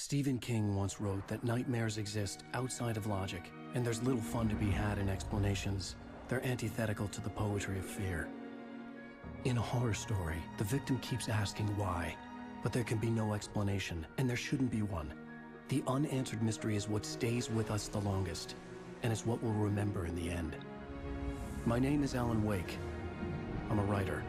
Stephen King once wrote that nightmares exist outside of logic, and there's little fun to be had in explanations. They're antithetical to the poetry of fear. In a horror story, the victim keeps asking why, but there can be no explanation, and there shouldn't be one. The unanswered mystery is what stays with us the longest, and it's what we'll remember in the end. My name is Alan Wake. I'm a writer.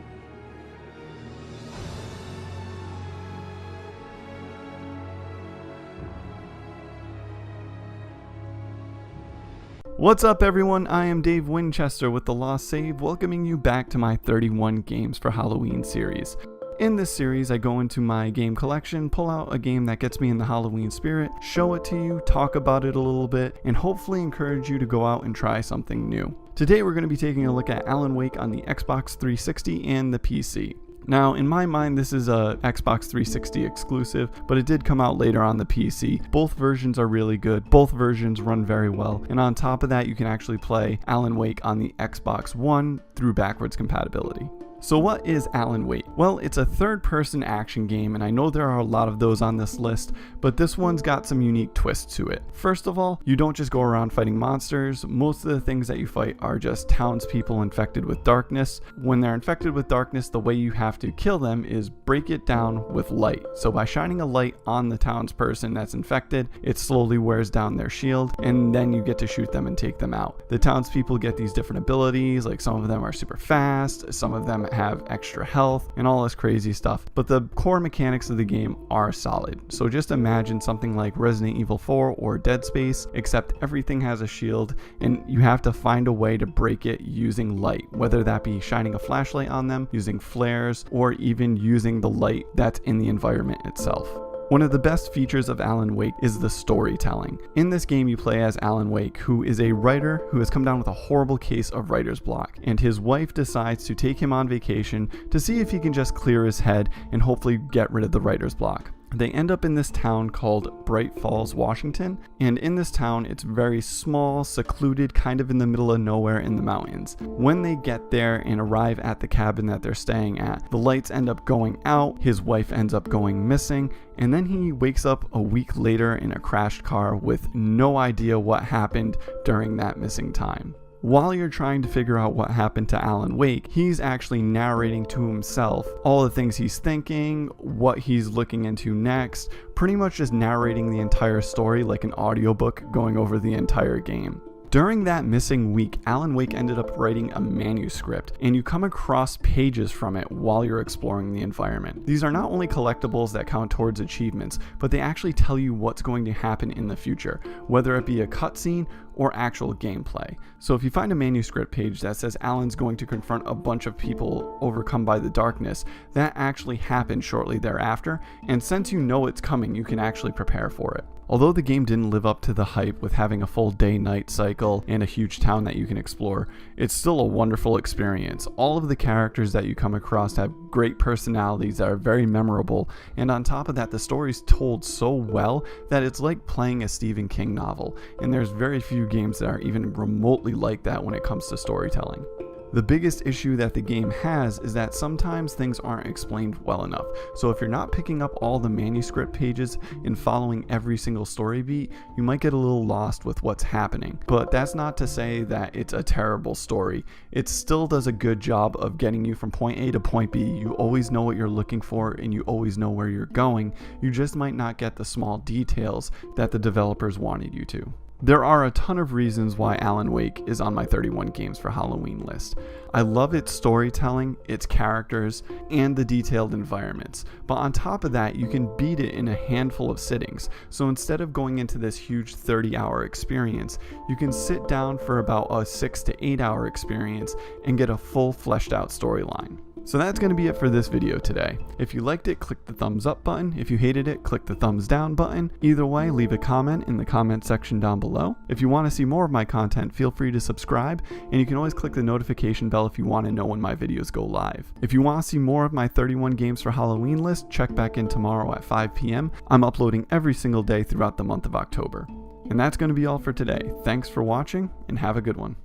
What's up everyone, I am Dave Winchester with The Lost Save, welcoming you back to my 31 Games for Halloween series. In this series, I go into my game collection, pull out a game that gets me in the Halloween spirit, show it to you, talk about it a little bit, and hopefully encourage you to go out and try something new. Today we're going to be taking a look at Alan Wake on the Xbox 360 and the PC. Now, in my mind, this is a Xbox 360 exclusive, but it did come out later on the PC. Both versions are really good. Both versions run very well. And on top of that, you can actually play Alan Wake on the Xbox One through backwards compatibility. So what is Alan Wake? Well, it's a third-person action game, and I know there are a lot of those on this list, but this one's got some unique twists to it. First of all, you don't just go around fighting monsters. Most of the things that you fight are just townspeople infected with darkness. When they're infected with darkness, the way you have to kill them is break it down with light. So by shining a light on the townsperson that's infected, it slowly wears down their shield, and then you get to shoot them and take them out. The townspeople get these different abilities, like some of them are super fast, some of them have extra health and all this crazy stuff, but the core mechanics of the game are solid. So just imagine something like Resident Evil 4 or Dead Space, except everything has a shield and you have to find a way to break it using light, whether that be shining a flashlight on them, using flares, or even using the light that's in the environment itself. One of the best features of Alan Wake is the storytelling. In this game, you play as Alan Wake, who is a writer who has come down with a horrible case of writer's block, and his wife decides to take him on vacation to see if he can just clear his head and hopefully get rid of the writer's block. They end up in this town called Bright Falls, Washington, and in this town it's very small, secluded, kind of in the middle of nowhere in the mountains. When they get there and arrive at the cabin that they're staying at, the lights end up going out, his wife ends up going missing, and then he wakes up a week later in a crashed car with no idea what happened during that missing time. While you're trying to figure out what happened to Alan Wake, he's actually narrating to himself all the things he's thinking, what he's looking into next, pretty much just narrating the entire story like an audiobook going over the entire game. During that missing week, Alan Wake ended up writing a manuscript, and you come across pages from it while you're exploring the environment. These are not only collectibles that count towards achievements, but they actually tell you what's going to happen in the future, whether it be a cutscene or actual gameplay. So if you find a manuscript page that says Alan's going to confront a bunch of people overcome by the darkness, that actually happened shortly thereafter, and since you know it's coming, you can actually prepare for it. Although the game didn't live up to the hype with having a full day-night cycle and a huge town that you can explore, it's still a wonderful experience. All of the characters that you come across have great personalities that are very memorable, and on top of that, the story's told so well that it's like playing a Stephen King novel, and there's very few games that are even remotely like that when it comes to storytelling. The biggest issue that the game has is that sometimes things aren't explained well enough. So if you're not picking up all the manuscript pages and following every single story beat, you might get a little lost with what's happening. But that's not to say that it's a terrible story. It still does a good job of getting you from point A to point B. You always know what you're looking for and you always know where you're going. You just might not get the small details that the developers wanted you to. There are a ton of reasons why Alan Wake is on my 31 Games for Halloween list. I love its storytelling, its characters, and the detailed environments. But on top of that, you can beat it in a handful of sittings. So instead of going into this huge 30-hour experience, you can sit down for about a 6 to 8 hour experience and get a full fleshed out storyline. So that's going to be it for this video today. If you liked it, click the thumbs up button. If you hated it, click the thumbs down button. Either way, leave a comment in the comment section down below. If you want to see more of my content, feel free to subscribe, and you can always click the notification bell if you want to know when my videos go live. If you want to see more of my 31 Games for Halloween list, check back in tomorrow at 5 p.m. I'm uploading every single day throughout the month of October. And that's going to be all for today. Thanks for watching, and have a good one.